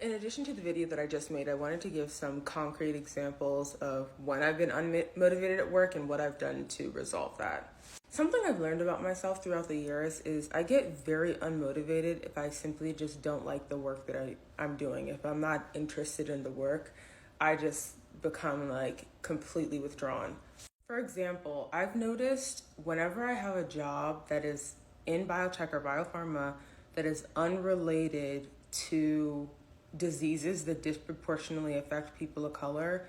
In addition to the video that I just made, I wanted to give some concrete examples of when I've been unmotivated at work and what I've done to resolve that. Something I've learned about myself throughout the years is I get very unmotivated if I simply just don't like the work that I'm doing. If I'm not interested in the work, I just become like completely withdrawn. For example, I've noticed whenever I have a job that is in biotech or biopharma that is unrelated to diseases that disproportionately affect people of color,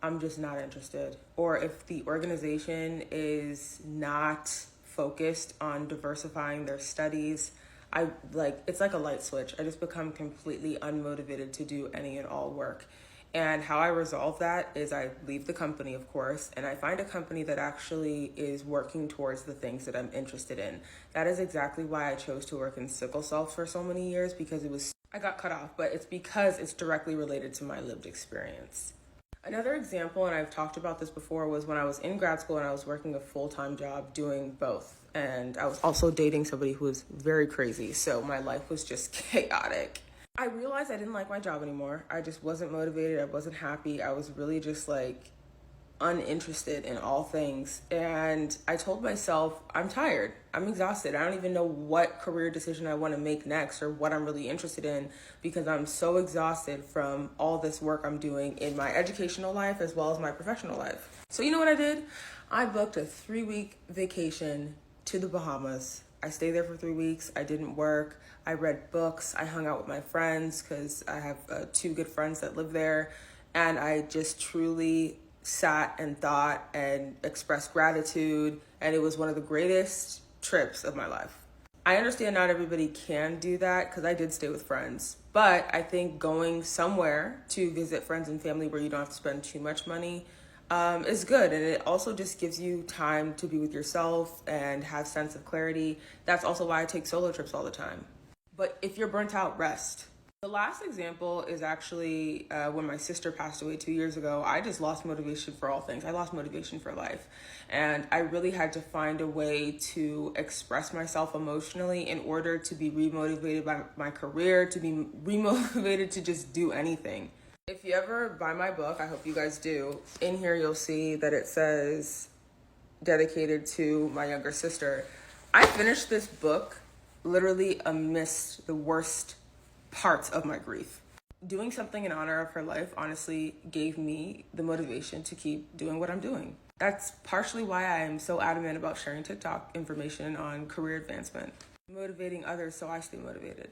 I'm just not interested. Or if the organization is not focused on diversifying their studies, it's like a light switch. I just become completely unmotivated to do any and all work. And how I resolve that is I leave the company, of course, and I find a company that actually is working towards the things that I'm interested in. That is exactly why I chose to work in sickle cell for so many years, because I got cut off, but it's because it's directly related to my lived experience. Another example, and I've talked about this before, was when I was in grad school and I was working a full-time job doing both. And I was also dating somebody who was very crazy, so my life was just chaotic. I realized I didn't like my job anymore. I just wasn't motivated. I wasn't happy. I was really just like uninterested in all things. And I told myself, I'm tired. I'm exhausted. I don't even know what career decision I want to make next or what I'm really interested in, because I'm so exhausted from all this work I'm doing in my educational life as well as my professional life. So you know what I did? I booked a 3-week vacation to the Bahamas. I stayed there for 3 weeks. I didn't work. I read books. I hung out with my friends because I have 2 good friends that live there. And I just truly sat and thought and expressed gratitude. And it was one of the greatest trips of my life. I understand not everybody can do that because I did stay with friends. But I think going somewhere to visit friends and family where you don't have to spend too much money is good. And it also just gives you time to be with yourself and have sense of clarity. That's also why I take solo trips all the time. But if you're burnt out, rest. The last example is actually when my sister passed away 2 years ago. I just lost motivation for all things. I lost motivation for life. And I really had to find a way to express myself emotionally in order to be remotivated by my career, to be remotivated to just do anything. If you ever buy my book, I hope you guys do, in here you'll see that it says dedicated to my younger sister. I finished this book literally amidst the worst parts of my grief. Doing something in honor of her life honestly gave me the motivation to keep doing what I'm doing. That's partially why I am so adamant about sharing TikTok information on career advancement, motivating others so I stay motivated.